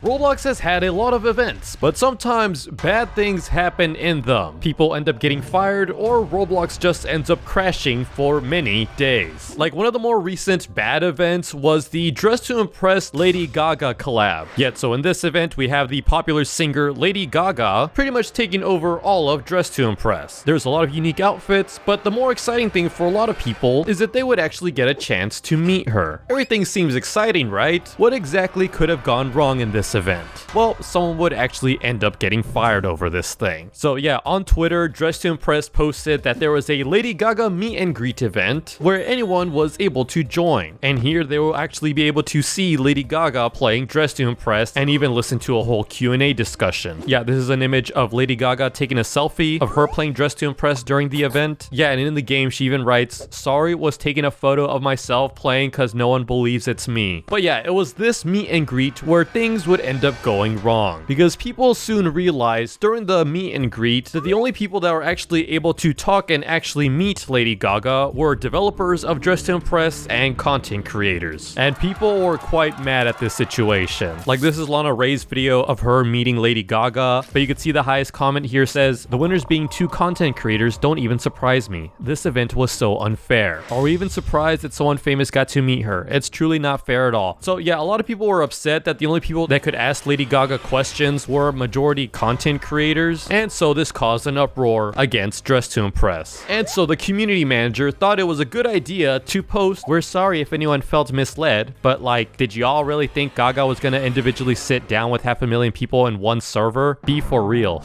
Roblox has had a lot of events, but sometimes bad things happen in them. People end up getting fired, or Roblox just ends up crashing for many days. Like one of the more recent bad events was the Dress to Impress Lady Gaga collab. Yet, so in this event, we have the popular singer Lady Gaga pretty much taking over all of Dress to Impress. There's a lot of unique outfits, but the more exciting thing for a lot of people is that they would actually get a chance to meet her. Everything seems exciting, right? What exactly could have gone wrong in this event? Well, someone would actually end up getting fired over this thing. So yeah, on Twitter, Dress to Impress posted that there was a Lady Gaga meet and greet event where anyone was able to join. And here they will actually be able to see Lady Gaga playing Dress to Impress and even listen to a whole Q&A discussion. Yeah, this is an image of Lady Gaga taking a selfie of her playing Dress to Impress during the event. Yeah, and in the game she even writes, "Sorry, was taking a photo of myself playing cause no one believes it's me." But yeah, it was this meet and greet where things would end up going wrong, because people soon realized during the meet and greet that the only people that were actually able to talk and actually meet Lady Gaga were developers of Dress to Impress and content creators. And people were quite mad at this situation. Like, this is Lana Ray's video of her meeting Lady Gaga, but you can see the highest comment here says, "The winners being two content creators don't even surprise me. This event was so unfair. Are we even surprised that someone famous got to meet her? It's truly not fair at all." So yeah, a lot of people were upset that the only people that could ask Lady Gaga questions were majority content creators, and so this caused an uproar against Dress to Impress. And so the community manager thought it was a good idea to post, "We're sorry if anyone felt misled, but like, did y'all really think Gaga was gonna individually sit down with 500,000 people in one server? Be for real."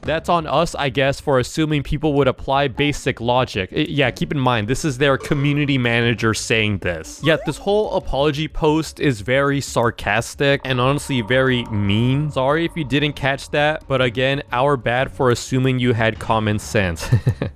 That's on us, I guess, for assuming people would apply basic logic. Yeah, keep in mind, this is their community manager saying this. Yet this whole apology post is very sarcastic and honestly very mean. Sorry if you didn't catch that, but again, our bad for assuming you had common sense.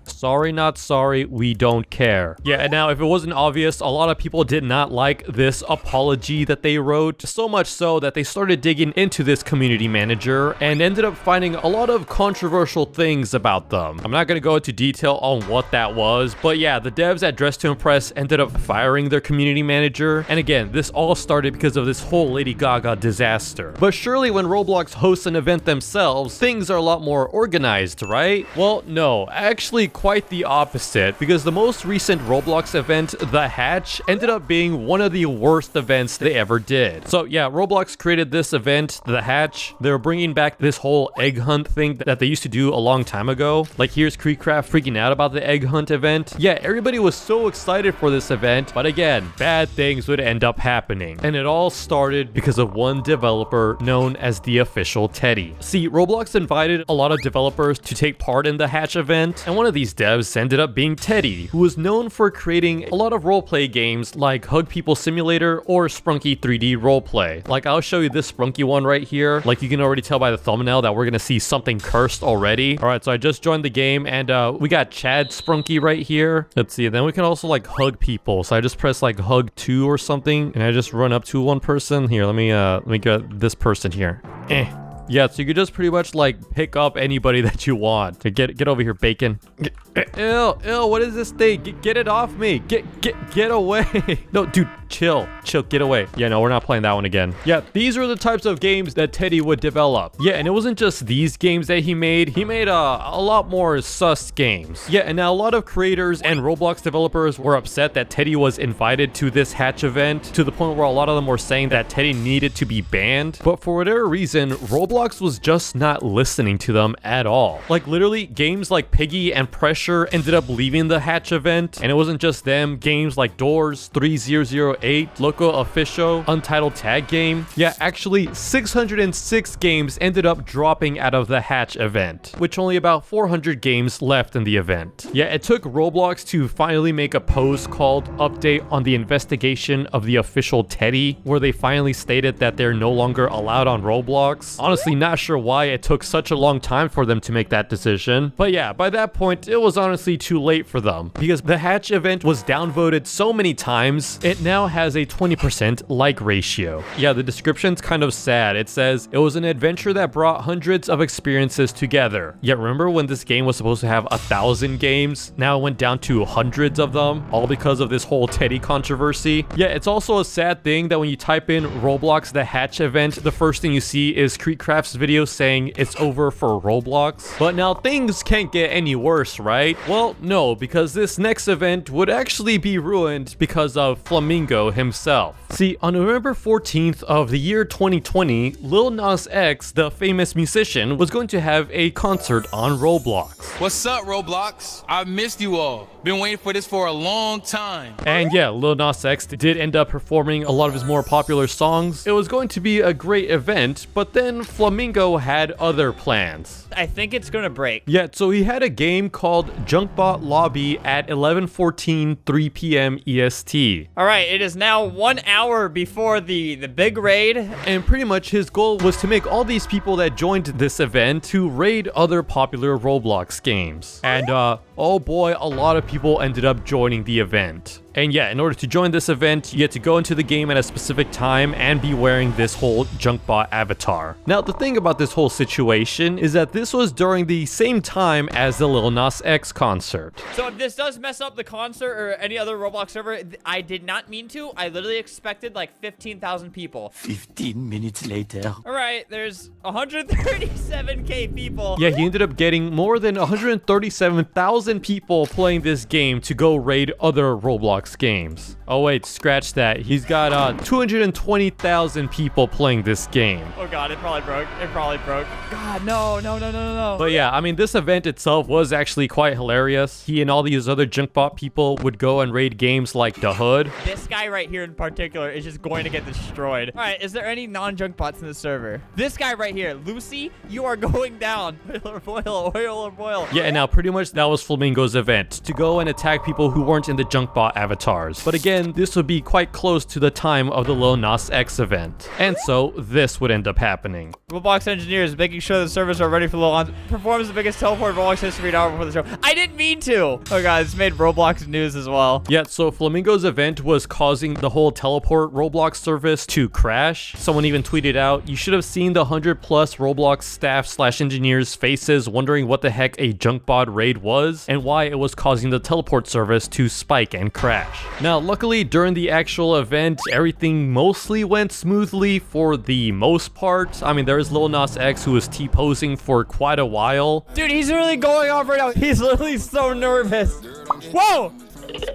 Sorry, not sorry, we don't care. Yeah, and now if it wasn't obvious, a lot of people did not like this apology that they wrote, so much so that they started digging into this community manager and ended up finding a lot of controversial things about them. I'm not going to go into detail on what that was, but yeah, the devs at Dress to Impress ended up firing their community manager, and again, this all started because of this whole Lady Gaga disaster. But surely when Roblox hosts an event themselves, things are a lot more organized, right? Well, no, actually quite the opposite, because the most recent Roblox event, The Hatch, ended up being one of the worst events they ever did. So yeah, Roblox created this event, The Hatch. They're bringing back this whole egg hunt thing that they used to do a long time ago. Like, here's Creecraft freaking out about the egg hunt event. Yeah, everybody was so excited for this event, but again, bad things would end up happening. And it all started because of one developer known as the official Teddy. See, Roblox invited a lot of developers to take part in the Hatch event, and one of these devs ended up being Teddy, who was known for creating a lot of roleplay games like Hug People Simulator or Sprunky 3D Roleplay. Like, I'll show you this Sprunky one right here. Like, you can already tell by the thumbnail that we're gonna see something cursed already. All right, so I just joined the game, and we got Chad Sprunky right here. Let's see, then we can also like hug people. So I just press like hug 2 or something, and I just run up to one person. Here, let me get this person here. Yeah, so you could just pretty much like pick up anybody that you want. Get over here, bacon. Ew, what is this thing? Get it off me. Get away. No, dude, chill, get away. Yeah, no, we're not playing that one again. Yeah, these are the types of games that Teddy would develop. Yeah, and it wasn't just these games that he made. He made a lot more sus games. Yeah, and now a lot of creators and Roblox developers were upset that Teddy was invited to this Hatch event, to the point where a lot of them were saying that Teddy needed to be banned. But for whatever reason, Roblox was just not listening to them at all. Like, literally, games like Piggy and Pressure ended up leaving the Hatch event, and it wasn't just them. Games like Doors, 3008, Loco Official, Untitled Tag Game. Yeah, actually 606 games ended up dropping out of the Hatch event, which only about 400 games left in the event. Yeah, it took Roblox to finally make a post called "Update on the Investigation of the Official Teddy," where they finally stated that they're no longer allowed on Roblox. Honestly, honestly not sure why it took such a long time for them to make that decision. But yeah, by that point, it was honestly too late for them because the Hatch event was downvoted so many times, it now has a 20% like ratio. Yeah, the description's kind of sad. It says, it was an adventure that brought hundreds of experiences together. Yet remember when this game was supposed to have 1,000 games? Now it went down to hundreds of them, all because of this whole Teddy controversy. Yeah, it's also a sad thing that when you type in Roblox the Hatch event, the first thing you see is Creekcraft's video saying it's over for Roblox. But now things can't get any worse, right? Well, no, because this next event would actually be ruined because of Flamingo himself. See, on November 14th of the year 2020, Lil Nas X, the famous musician, was going to have a concert on Roblox. What's up, Roblox? I've missed you all. Been waiting for this for a long time. And yeah, Lil Nas X did end up performing a lot of his more popular songs. It was going to be a great event, but then Flamingo had other plans. I think it's gonna break. Yeah, so he had a game called Junkbot Lobby at 11:14 3 p.m. EST. All right, it is now 1 hour before the big raid. And pretty much his goal was to make all these people that joined this event to raid other popular Roblox games. And oh boy, a lot of people ended up joining the event. And yeah, in order to join this event, you had to go into the game at a specific time and be wearing this whole Junkbot avatar. Now, the thing about this whole situation is that this was during the same time as the Lil Nas X concert. So if this does mess up the concert or any other Roblox server, I did not mean to. I literally expected like 15,000 people. 15 minutes later. All right, there's 137K people. Yeah, he ended up getting more than 137,000 people playing this game to go raid other Roblox games. Oh wait, scratch that. He's got 220,000 people playing this game. Oh god, it probably broke. It probably broke. God, no. But yeah, I mean, this event itself was actually quite hilarious. He and all these other Junkbot people would go and raid games like The Hood. This guy right here in particular is just going to get destroyed. All right, is there any non-junk bots in the server? This guy right here, Lucy, you are going down. Oil. Yeah, and now pretty much that was Flamingo's event, to go and attack people who weren't in the Junkbot avatars. But again, this would be quite close to the time of the Lil Nas X event. And so this would end up happening. Roblox engineers making sure the servers are ready for Lil Nas. Performs the biggest teleport in Roblox history an hour before the show. I didn't mean to. Oh god, it's made Roblox news as well. Yeah, so Flamingo's event was causing the whole teleport Roblox service to crash. Someone even tweeted out, you should have seen the 100+ Roblox staff/engineers faces wondering what the heck a Junkbot raid was and why it was causing the teleport service to spike and crash. Now, luckily during the actual event, everything mostly went smoothly for the most part. I mean, there is Lil Nas X who was T-posing for quite a while. Dude, he's really going off right now. He's literally so nervous. Whoa!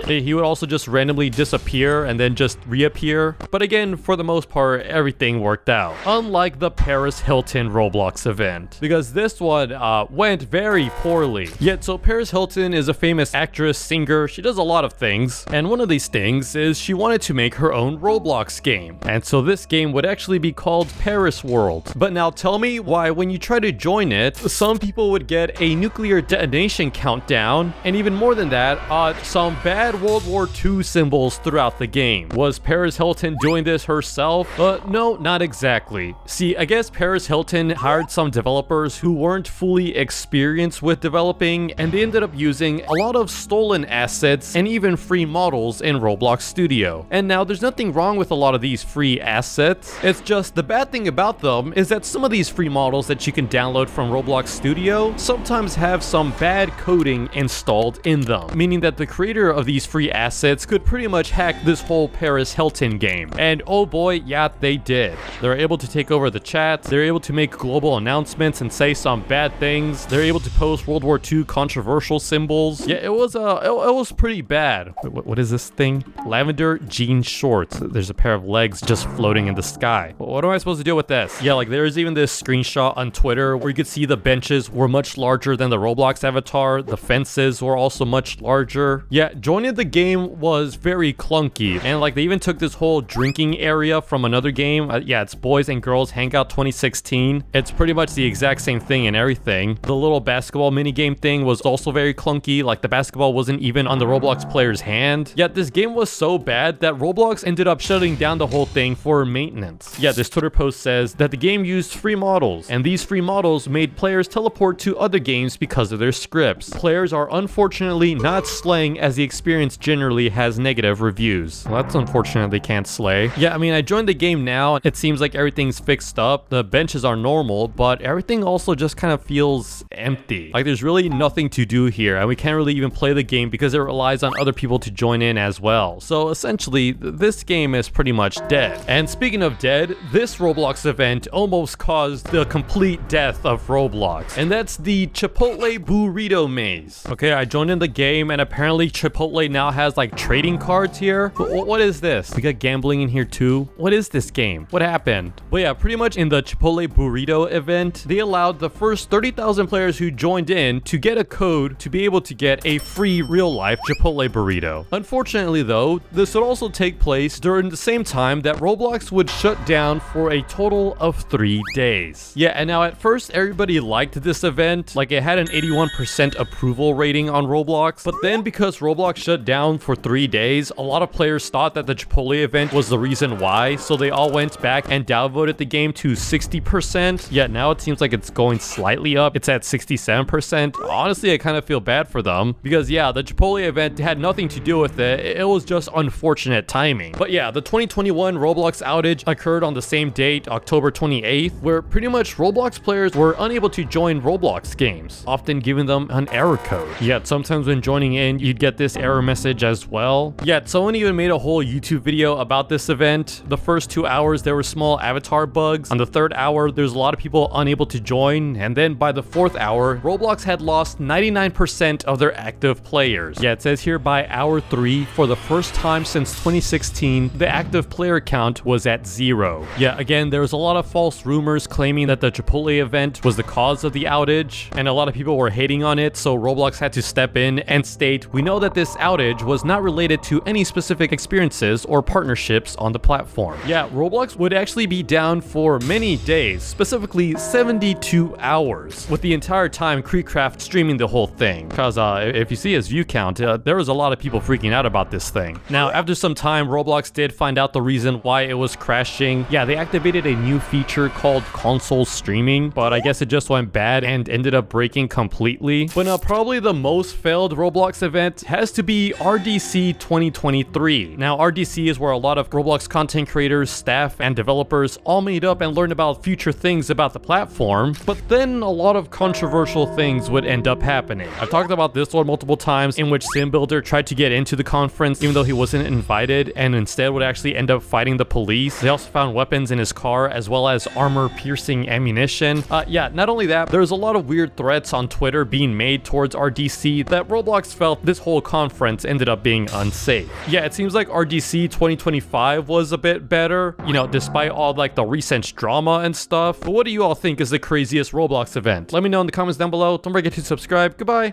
He would also just randomly disappear and then just reappear. But again, for the most part, everything worked out. Unlike the Paris Hilton Roblox event, because this one went very poorly. Yet, so Paris Hilton is a famous actress, singer. She does a lot of things. And one of these things is she wanted to make her own Roblox game. And so this game would actually be called Paris World. But now tell me why when you try to join it, some people would get a nuclear detonation countdown. And even more than that, some bad World War II symbols throughout the game. Was Paris Hilton doing this herself? No, not exactly. See, I guess Paris Hilton hired some developers who weren't fully experienced with developing, and they ended up using a lot of stolen assets and even free models in Roblox Studio. And now there's nothing wrong with a lot of these free assets. It's just the bad thing about them is that some of these free models that you can download from Roblox Studio sometimes have some bad coding installed in them, meaning that the creator of these free assets could pretty much hack this whole Paris Hilton game. And oh boy, yeah, they did. They're able to take over the chat. They're able to make global announcements and say some bad things. They're able to post World War II controversial symbols. Yeah, it was pretty bad. What is this thing? Lavender jean shorts. There's a pair of legs just floating in the sky. What am I supposed to do with this? Yeah, like there's even this screenshot on Twitter where you could see the benches were much larger than the Roblox avatar. The fences were also much larger. Yeah, joining granted, the game was very clunky, and like they even took this whole drinking area from another game. Yeah, it's Boys and Girls Hangout 2016. It's pretty much the exact same thing and everything. The little basketball minigame thing was also very clunky, like the basketball wasn't even on the Roblox player's hand. Yet this game was so bad that Roblox ended up shutting down the whole thing for maintenance. Yeah, this Twitter post says that the game used free models, and these free models made players teleport to other games because of their scripts. Players are unfortunately not slaying, as the experience generally has negative reviews. Well, that's unfortunate they can't slay. Yeah, I mean, I joined the game now. It seems like everything's fixed up. The benches are normal, but everything also just kind of feels empty. Like there's really nothing to do here, and we can't really even play the game because it relies on other people to join in as well. So essentially, this game is pretty much dead. And speaking of dead, this Roblox event almost caused the complete death of Roblox, and that's the Chipotle Burrito Maze. Okay, I joined in the game, and apparently Chipotle now has like trading cards here. But what is this? We got gambling in here too. What is this game? What happened? But yeah, pretty much in the Chipotle Burrito event, they allowed the first 30,000 players who joined in to get a code to be able to get a free real-life Chipotle burrito. Unfortunately though, this would also take place during the same time that Roblox would shut down for a total of 3 days. Yeah, and now at first everybody liked this event, like it had an 81% approval rating on Roblox, but then because Roblox shut down for 3 days, a lot of players thought that the Chipotle event was the reason why, so they all went back and downvoted the game to 60%. Yet now it seems like it's going slightly up. It's at 67%. Honestly, I kind of feel bad for them because yeah, the Chipotle event had nothing to do with it. It was just unfortunate timing. But yeah, the 2021 Roblox outage occurred on the same date, October 28th, where pretty much Roblox players were unable to join Roblox games, often giving them an error code. Yet sometimes when joining in, you'd get this error message as well. Yet someone even made a whole YouTube video about this event. The first 2 hours, there were small avatar bugs. On the 3rd hour, there's a lot of people unable to join. And then by the 4th hour, Roblox had lost 99% of their active players. Yeah, it says here by hour 3, for the first time since 2016, the active player count was at 0. Yeah, again, there was a lot of false rumors claiming that the Chipotle event was the cause of the outage, and a lot of people were hating on it, so Roblox had to step in and state, we know that this outage was not related to any specific experiences or partnerships on the platform. Yeah, Roblox would actually be down for many days, specifically 72 hours, with the entire time KreekCraft streaming the whole thing. Because if you see his view count, there was a lot of people freaking out about this thing. Now, after some time, Roblox did find out the reason why it was crashing. Yeah, they activated a new feature called console streaming, but I guess it just went bad and ended up breaking completely. But now probably the most failed Roblox event has to be RDC 2023. Now, RDC is where a lot of Roblox content creators, staff, and developers all meet up and learn about future things about the platform, but then a lot of controversial things would end up happening. I've talked about this one multiple times, in which SimBuilder tried to get into the conference even though he wasn't invited, and instead would actually end up fighting the police. They also found weapons in his car as well as armor-piercing ammunition. Yeah, not only that, there's a lot of weird threats on Twitter being made towards RDC that Roblox felt this whole conference ended up being unsafe. Yeah, it seems like RDC 2025 was a bit better, you know, despite all like the recent drama and stuff. But what do you all think is the craziest Roblox event? Let me know in the comments down below. Don't forget to subscribe. Goodbye.